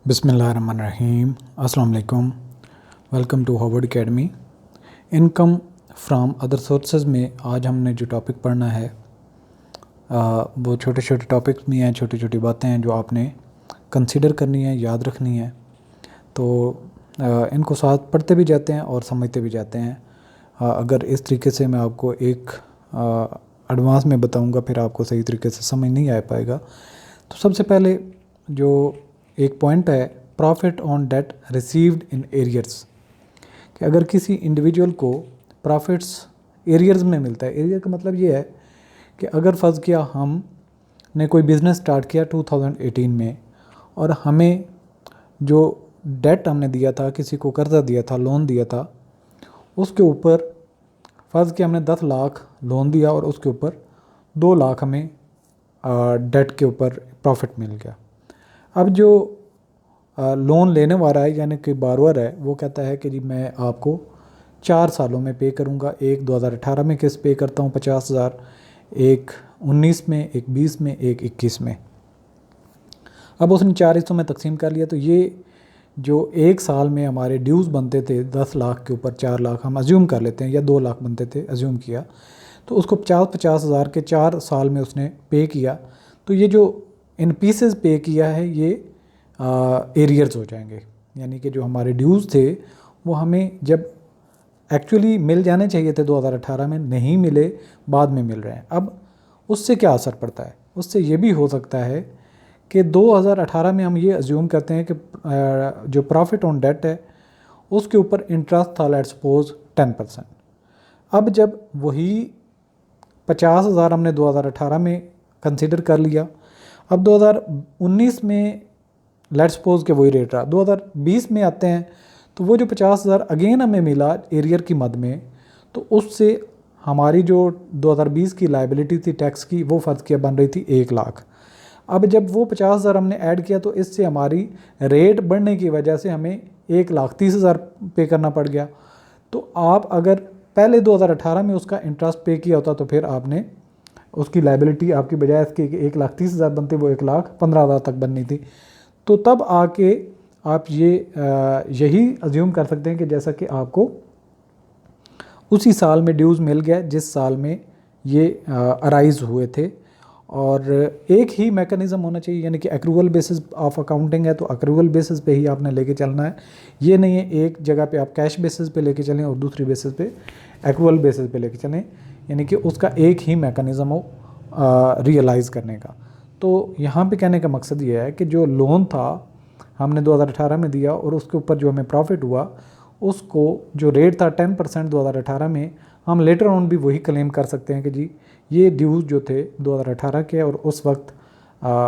बिस्मिल्लाहिर्रहमानिर्रहीम। अस्सलाम वालेकुम। Welcome to Harvard academy. Income from other sources में आज हमने जो टॉपिक पढ़ना है वो छोटे छोटे टॉपिक्स भी हैं, छोटी छोटी बातें हैं जो आपने कंसीडर करनी है, याद रखनी है। तो इनको साथ पढ़ते भी जाते हैं और समझते भी जाते हैं। अगर इस तरीके से मैं आपको एक एडवांस में बताऊंगा फिर आपको सही तरीके से समझ नहीं आ पाएगा। तो सबसे पहले जो एक पॉइंट है, profit on debt received in arrears, कि अगर किसी इंडिविजुअल को प्रॉफिट्स एरियर्स में मिलता है। एरियर का मतलब ये है कि अगर फ़र्ज़ किया हमने कोई बिज़नेस स्टार्ट किया 2018 में और हमें जो डेट हमने दिया था, किसी को कर्ज़ा दिया था, लोन दिया था, उसके ऊपर फ़र्ज़ किया हमने 10 लाख लोन दिया और उसके ऊपर 2 लाख हमें डेट के ऊपर प्रॉफिट मिल गया। अब जो लोन लेने वाला है यानी कि बारोअर है, वो कहता है कि जी मैं आपको 4 सालों में पे करूँगा। एक 2018 में किस्त पे करता हूँ 50,000, एक 19 में, एक 20 में, एक 21 में। अब उसने 4 हिस्सों में तकसीम कर लिया। तो ये जो एक साल में हमारे ड्यूज़ बनते थे 10 लाख के ऊपर 4 लाख हम अज्यूम कर लेते हैं, या 2 लाख बनते थे अज्यूम किया, तो उसको 50-50 हज़ार के 4 साल में उसने पे किया। तो ये जो इन पीसेस पे किया है ये एरियर्स हो जाएंगे, यानी कि जो हमारे ड्यूज़ थे वो हमें जब एक्चुअली मिल जाने चाहिए थे 2018 में, नहीं मिले, बाद में मिल रहे हैं। अब उससे क्या असर पड़ता है? उससे ये भी हो सकता है कि 2018 में हम ये अज्यूम करते हैं कि जो प्रॉफिट ऑन डेट है उसके ऊपर इंटरेस्ट था, लेट्स सपोज 10%। अब जब वही 50,000 हमने 2018 में कंसिडर कर लिया, अब 2019 में लेट्स सपोज के वही रेट रहा, 2020 में आते हैं तो वो जो 50,000 अगेन हमें मिला एरियर की मद में, तो उससे हमारी जो 2020 की लाइबिलिटी थी टैक्स की, वो फ़र्ज़ किया बन रही थी 1 लाख। अब जब वो 50,000 हमने ऐड किया तो इससे हमारी रेट बढ़ने की वजह से हमें 1,30,000 पे करना पड़ गया। तो आप अगर पहले 2018 में उसका इंटरेस्ट पे किया होता तो फिर आपने उसकी लाइबिलिटी आपकी बजाय इसके 1,30,000 बनती, वो 1,15,000 तक बननी थी। तो तब आके आप यही अज्यूम कर सकते हैं कि जैसा कि आपको उसी साल में ड्यूज़ मिल गया जिस साल में ये अराइज़ हुए थे। और एक ही मैकेनिज़्म होना चाहिए, यानी कि एक्रूवल बेसिस ऑफ अकाउंटिंग है तो एक्रूवल बेसिस पे ही आपने लेके चलना है। ये नहीं है एक जगह पे आप कैश बेसिस पे लेके चलें और दूसरी बेसिस पे एक्रूवल बेसिस पे लेके चलें, यानी कि उसका एक ही मैकेनिज़्म हो रियलाइज़ करने का। तो यहाँ पे कहने का मकसद ये है कि जो लोन था हमने 2018 में दिया और उसके ऊपर जो हमें प्रॉफिट हुआ, उसको जो रेट था 10% 2018 में, हम लेटर ऑन भी वही क्लेम कर सकते हैं कि जी ये ड्यूज़ जो थे 2018 के और उस वक्त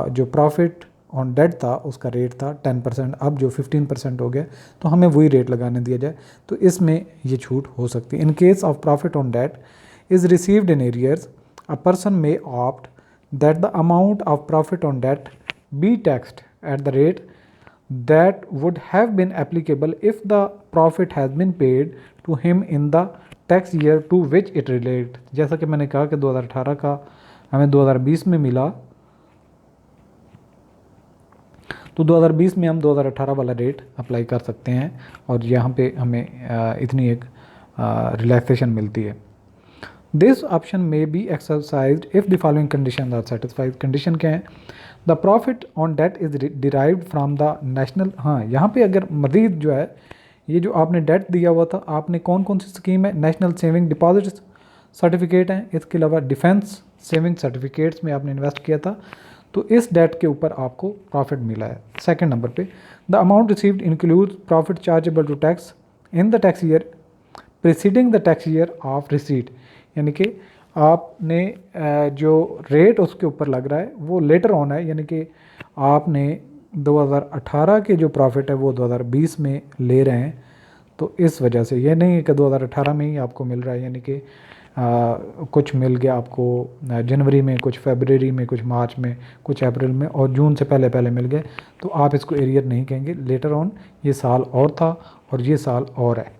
जो प्रॉफिट ऑन डेट था उसका रेट था 10%, अब जो 15% हो गया तो हमें वही रेट लगाने दिया जाए। तो इसमें ये छूट हो सकती है। In case of profit on debt is received in arrears, a person may opt that the amount of profit on debt be taxed at the rate that would have been applicable if the profit has been paid to him in the tax year to which it relate। जैसा कि मैंने कहा कि 2018 का हमें 2020 में मिला, तो 2020 में हम 2018 वाला रेट अप्लाई कर सकते हैं और यहाँ पे हमें इतनी एक रिलैक्सेशन मिलती है। This option may be exercised if the following condition are satisfied. Condition क्या है? The profit on debt is derived from the national. हाँ, यहाँ पे अगर मज़ीद जो है ये जो आपने डेट दिया हुआ था, आपने कौन कौन सी स्कीम है, नेशनल सेविंग डिपॉजिट सर्टिफिकेट हैं, इसके अलावा डिफेंस सेविंग सर्टिफिकेट्स में आपने इन्वेस्ट किया था, तो इस डेट के ऊपर आपको प्रॉफिट मिला है। सेकंड नंबर पे, the amount received includes profit chargeable to tax in the tax year preceding the tax year of receipt, यानी कि आपने जो रेट उसके ऊपर लग रहा है वो लेटर ऑन है, यानी कि आपने 2018 के जो प्रॉफिट है वो 2020 में ले रहे हैं। तो इस वजह से ये नहीं है कि 2018 में ही आपको मिल रहा है, यानी कि कुछ मिल गया आपको जनवरी में, कुछ फरवरी में, कुछ मार्च में, कुछ अप्रैल में और जून से पहले पहले मिल गए, तो आप इसको एरियर नहीं कहेंगे। लेटर ऑन ये साल और था और ये साल और है।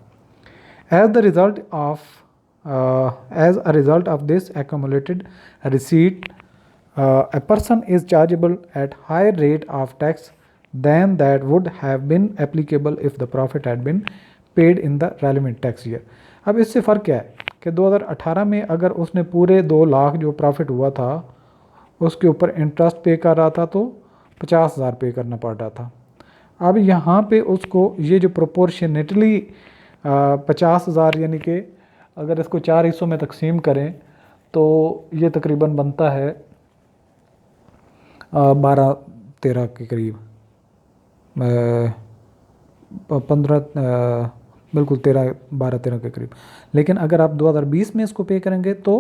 As a result of this accumulated receipt, a person is chargeable at higher rate of tax than that would have been applicable if the profit had been paid in the relevant tax year। अब इससे फ़र्क क्या है कि 2018 में अगर उसने पूरे 2 लाख जो प्रॉफिट हुआ था उसके ऊपर इंटरेस्ट पे कर रहा था तो 50,000 पे करना पड़ रहा था। अब यहाँ पे उसको ये जो प्रोपोर्शनेटली 50,000 यानी कि अगर इसको 4 हिस्सों में तकसीम करें तो ये तकरीबन बनता है 12-13 के करीब, 15 बिल्कुल 12-13 के करीब। लेकिन अगर आप 2020 में इसको पे करेंगे तो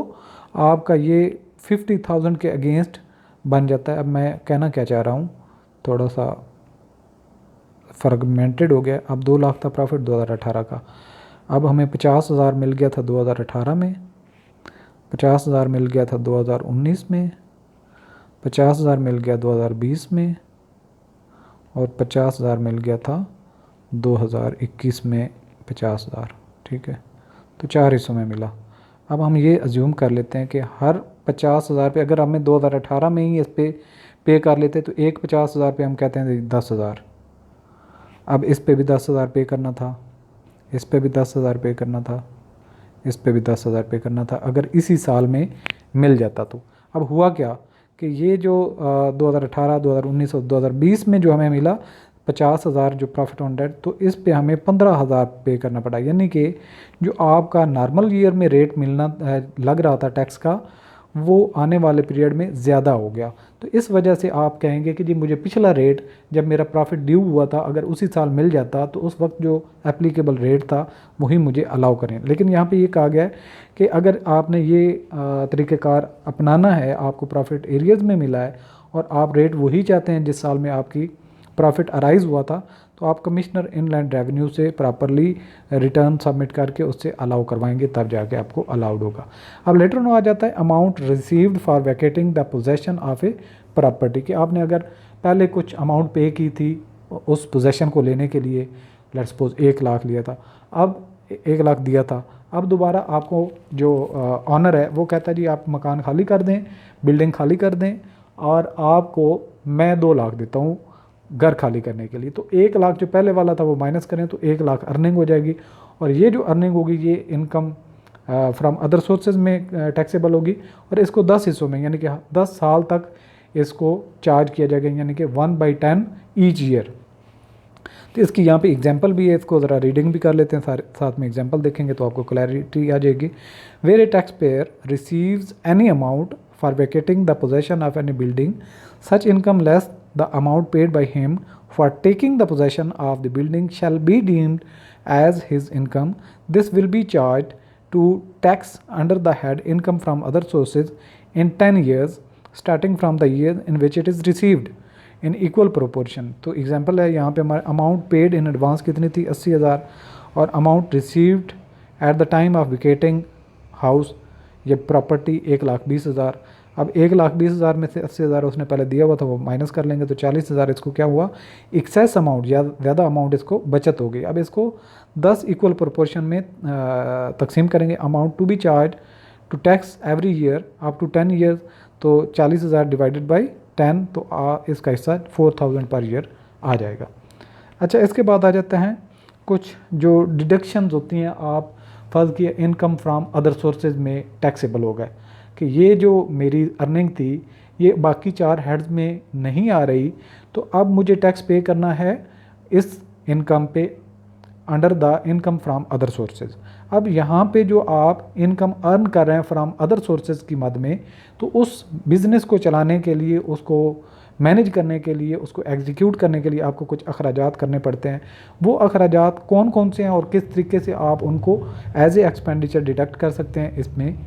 आपका ये 50,000 के अगेंस्ट बन जाता है। अब मैं कहना क्या चाह रहा हूँ, थोड़ा सा फ्रेगमेंटेड हो गया। अब 2 लाख था प्रॉफिट 2018 का, अब हमें 50,000 मिल गया था 2018 में, 50,000 मिल गया था 2019 में, 50,000 मिल गया 2020 में और 50,000 मिल गया था 2021 में 50,000। ठीक है, तो 4 हिस्सों में मिला। अब हम ये अज्यूम कर लेते हैं कि हर 50,000 पे अगर हमें 2018 में ही इस पे कर लेते तो एक 50,000 पे हम कहते हैं 10,000। अब इस पे भी 10,000 पे करना था, इस पे भी 10,000 पे करना था, इस पे भी 10,000 पे करना था अगर इसी साल में मिल जाता तो। अब हुआ क्या कि ये जो 2018, 2019 और 2020 में जो हमें मिला 50,000 जो प्रॉफिट ऑन डेट, तो इस पे हमें 15,000 पे करना पड़ा। यानी कि जो आपका नॉर्मल ईयर में रेट मिलना लग रहा था टैक्स का, वो आने वाले पीरियड में ज़्यादा हो गया। तो इस वजह से आप कहेंगे कि जी मुझे पिछला रेट जब मेरा प्रॉफिट ड्यू हुआ था अगर उसी साल मिल जाता तो उस वक्त जो एप्लीकेबल रेट था वही मुझे अलाउ करें। लेकिन यहाँ पे ये कहा गया है कि अगर आपने ये तरीक़ेकार अपनाना है, आपको प्रॉफिट एरियाज़ में मिला है और आप रेट वही चाहते हैं जिस साल में आपकी प्रॉफिट अराइज़ हुआ था, तो आप कमिश्नर इनलैंड रेवेन्यू से प्रॉपरली रिटर्न सबमिट करके उससे अलाउ करवाएंगे, तब जाके आपको अलाउड होगा। अब लेटर ऑन आ जाता है amount received for vacating the possession of a property, कि आपने अगर पहले कुछ अमाउंट पे की थी उस पोजेसन को लेने के लिए, लेट्स सपोज 1 लाख लिया था, अब 1 लाख दिया था, अब दोबारा आपको जो ऑनर है वो कहता है जी आप मकान खाली कर दें, बिल्डिंग खाली कर दें और आपको मैं 2 लाख देता हूँ घर खाली करने के लिए। तो 1 लाख जो पहले वाला था वो माइनस करें तो 1 लाख अर्निंग हो जाएगी और ये जो अर्निंग होगी ये इनकम फ्रॉम अदर सोर्सेज में टैक्सेबल होगी और इसको 10 हिस्सों में यानी कि 10 साल तक इसको चार्ज किया जाएगा, यानी कि 1/10 ईच ईयर। तो इसकी यहाँ पे एग्जांपल भी है, इसको ज़रा रीडिंग भी कर लेते हैं, साथ में एग्जांपल देखेंगे तो आपको क्लैरिटी आ जाएगी। Where a tax payer receives any amount for vacating the possession of any building, such income less the amount paid by him for taking the possession of the building shall be deemed as his income. This will be charged to tax under the head income from other sources in 10 years starting from the year in which it is received in equal proportion। तो example है यहाँ पे हमारे amount paid in advance कितनी थी 80,000 और amount received at the time of vacating house ये property 1,20,000। अब 1,20,000 में से 80,000 उसने पहले दिया हुआ था वो माइनस कर लेंगे तो 40,000 इसको क्या हुआ एक्सेस अमाउंट या ज़्यादा अमाउंट इसको बचत हो गई। अब इसको 10 इक्वल प्रोपोर्शन में तकसीम करेंगे। Amount to be charge to tax every year up to 10 years, तो 40,000 डिवाइडेड बाई 10 तो इसका हिस्सा 4,000 पर ईयर आ जाएगा। अच्छा, इसके बाद आ जाते हैं कुछ जो डिडक्शंस होती हैं। आप फर्ज किया इनकम फ्राम अदर सोर्सेज में टैक्सेबल हो गए कि ये जो मेरी अर्निंग थी ये बाकी 4 हेड्स में नहीं आ रही, तो अब मुझे टैक्स पे करना है इस इनकम पे under the income from other sources. अब यहाँ पे जो आप इनकम अर्न कर रहे हैं फ्राम अदर सोर्सेज की मद में, तो उस बिज़नेस को चलाने के लिए, उसको मैनेज करने के लिए, उसको एग्जीक्यूट करने के लिए आपको कुछ अखराजात करने पड़ते हैं। वो अखराजात कौन कौन से हैं और किस तरीके से आप उनको एज ए एक्सपेंडिचर डिडक्ट कर सकते हैं, इसमें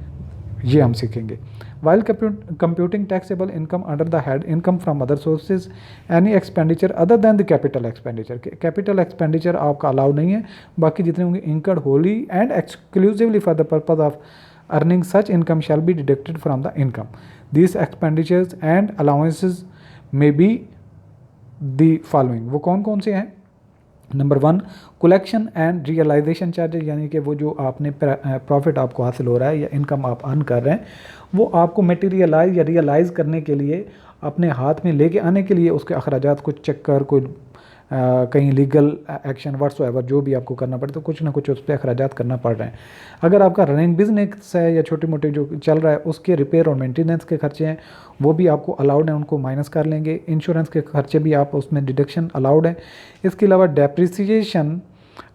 ये हम सीखेंगे। While computing taxable income under the head income from other sources any expenditure other than the capital expenditure, capital expenditure आपका अलाउ नहीं है, बाकी जितने होंगे incurred wholly and exclusively for the purpose of earning such income shall be deducted from the income. This expenditures and allowances may be the following. वो कौन कौन से हैं? Number 1 collection and realisation charges, यानी कि वो जो आपने प्रॉफिट आपको हासिल हो रहा है या इनकम आप अर्न कर रहे हैं वो आपको मटेरियलाइज या रियलाइज़ करने के लिए अपने हाथ में लेके आने के लिए उसके अखराजात को चेक कर, कोई कहीं लीगल एक्शन व्हाट्सएवर जो भी आपको करना पड़े तो कुछ ना कुछ उस पर अखराजात करना पड़ रहे हैं। अगर आपका रनिंग बिजनेस है या छोटे मोटे जो चल रहा है उसके रिपेयर और मेंटेनेंस के खर्चे हैं वो भी आपको अलाउड हैं, उनको माइनस कर लेंगे। इंश्योरेंस के खर्चे भी आप उसमें डिडक्शन अलाउड है। इसके अलावा depreciation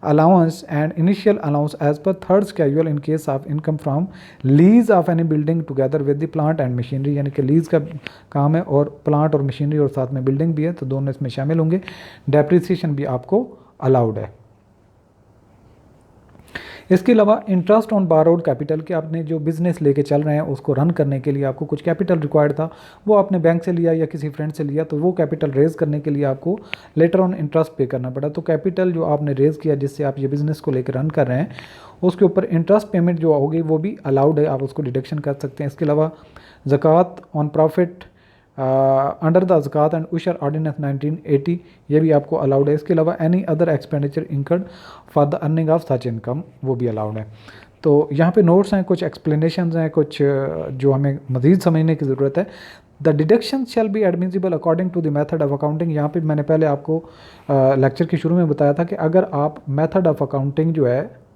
allowance and initial allowance as per third schedule in case of income from lease of any building together with the plant and machinery, यानी कि लीज का काम है और प्लांट और मशीनरी और साथ में बिल्डिंग भी है तो दोनों इसमें शामिल होंगे। डेप्रिसिएशन भी आपको अलाउड है। इसके अलावा इंटरेस्ट ऑन बारोड कैपिटल कि आपने जो बिज़नेस लेके चल रहे हैं उसको रन करने के लिए आपको कुछ कैपिटल रिक्वायर्ड था, वो आपने बैंक से लिया या किसी फ्रेंड से लिया, तो वो कैपिटल रेज़ करने के लिए आपको लेटर ऑन इंटरेस्ट पे करना पड़ा। तो कैपिटल जो आपने रेज़ किया जिससे आप ये बिज़नेस को लेकर रन कर रहे हैं उसके ऊपर इंटरेस्ट पेमेंट जो होगी वो भी अलाउड है, आप उसको डिडक्शन कर सकते हैं। इसके अलावा Zakat on profit under the Zakat and Ushr ordinance 1980 ये भी आपको अलाउड है। इसके अलावा any other expenditure incurred for the earning of such income वो भी अलाउड है। तो यहाँ पे नोट्स हैं, कुछ एक्सप्लेनेशंस हैं, कुछ जो हमें मज़ीद समझने की ज़रूरत है। The deduction shall be admissible according to the method of accounting. यहाँ पे मैंने पहले आपको लेक्चर के शुरू में बताया था कि अगर आप मेथड ऑफ अकाउंटिंग जो है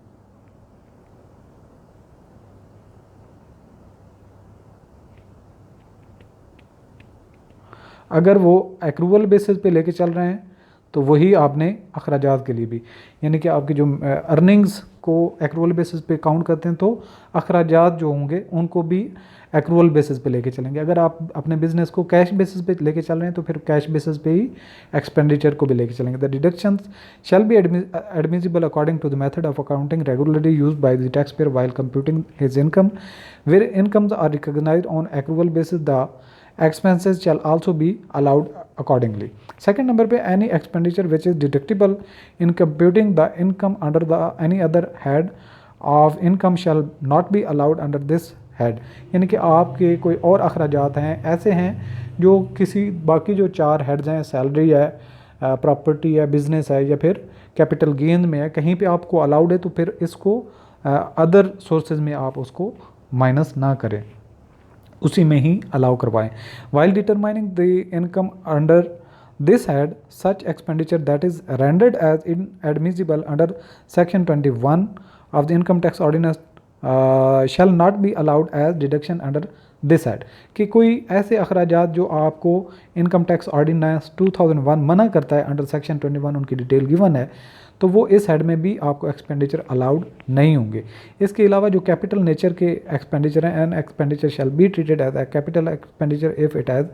अगर वो एक्रूवल बेसिस पे लेके चल रहे हैं तो वही आपने अखराजात के लिए भी, यानी कि आपकी जो अर्निंग्स को एक्रूवल बेसिस पे काउंट करते हैं तो अखराजात जो होंगे उनको भी एक्रूवल बेसिस पे लेके चलेंगे। अगर आप अपने बिजनेस को कैश बेसिस पे लेके चल रहे हैं तो फिर कैश बेसिस पे ही एक्सपेंडिचर को भी लेके चलेंगे। The deductions shall be admissible according to the method of accounting regularly used by the tax payer while computing his income where incomes are recognised on accrual basis the expenses shall also be allowed accordingly. Second number पे any expenditure which is deductible in computing the income under the any other head of income shall not be allowed under this head। यानी कि आपके कोई और अखराजात हैं ऐसे हैं जो किसी बाकी जो चार हेड्स हैं, सैलरी है, प्रॉपर्टी है, बिजनेस है या फिर कैपिटल गेन में है, कहीं पे आपको अलाउड है तो फिर इसको अदर सोर्सेज में आप उसको माइनस ना करें, उसी में ही अलाउ करवाएं। While determining the income under this head such expenditure that is rendered as inadmissible under section 21 of the income tax ordinance shall not be allowed as deduction under this head कि कोई ऐसे अखराजात जो आपको income tax ordinance 2001 मना करता है under section 21 उनकी detail given है तो वो इस हेड में भी आपको एक्सपेंडिचर अलाउड नहीं होंगे। इसके अलावा जो कैपिटल नेचर के एक्सपेंडिचर हैं an expenditure shall be treated as a capital expenditure if it has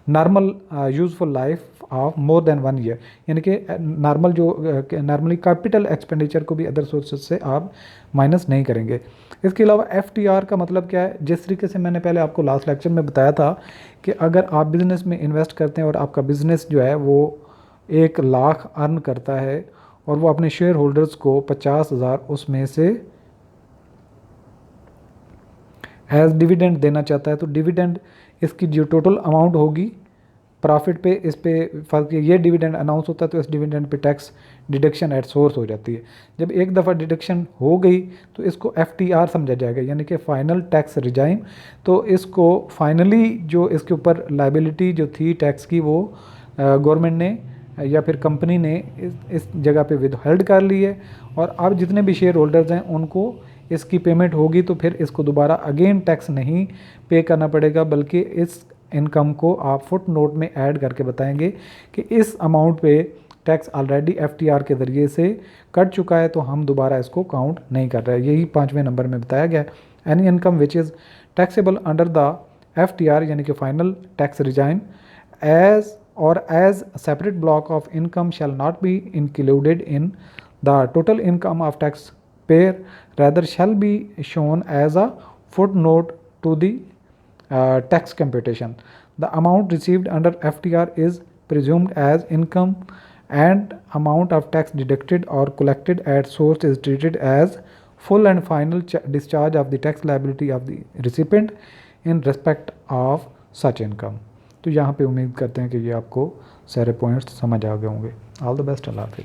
normal useful life of more than 1 year, यानी कि नॉर्मली कैपिटल एक्सपेंडिचर को भी अदर सोर्सेज से आप माइनस नहीं करेंगे। इसके अलावा FTR का मतलब क्या है, जिस तरीके से मैंने पहले आपको लास्ट लेक्चर में बताया था कि अगर आप बिज़नेस में इन्वेस्ट करते हैं और आपका बिज़नेस जो है वो 1 लाख अर्न करता है और वो अपने शेयर होल्डर्स को 50,000 उसमें से एज डिविडेंड देना चाहता है तो डिविडेंड इसकी जो टोटल अमाउंट होगी प्रॉफिट पे इस पे फर्क ये डिविडेंड अनाउंस होता है तो इस dividend pay tax deduction at source हो जाती है। जब एक दफ़ा डिडक्शन हो गई तो इसको FTR समझा जाएगा, यानी कि फाइनल टैक्स रिजाइम। तो इसको फाइनली जो इसके ऊपर लाइबिलिटी जो थी टैक्स की वो गवर्नमेंट ने या फिर कंपनी ने इस जगह पे विदहेल्ड कर ली है और अब जितने भी शेयर होल्डर्स हैं उनको इसकी पेमेंट होगी तो फिर इसको दोबारा अगेन टैक्स नहीं पे करना पड़ेगा, बल्कि इस इनकम को आप फुट नोट में ऐड करके बताएंगे कि इस अमाउंट पे टैक्स ऑलरेडी FTR के ज़रिए से कट चुका है तो हम दोबारा इसको काउंट नहीं कर रहे हैं। यही 5वें नंबर में बताया गया है। Any income which is taxable under the FTR यानी कि final tax regime as or as a separate block of income shall not be included in the total income of taxpayer, rather shall be shown as a footnote to the tax computation. The amount received under FTR is presumed as income and amount of tax deducted or collected at source is treated as full and final discharge of the tax liability of the recipient in respect of such income। तो यहाँ पे उम्मीद करते हैं कि ये आपको सारे पॉइंट्स समझ आ गए होंगे। ऑल द बेस्ट, अल्लाह हाफिज़।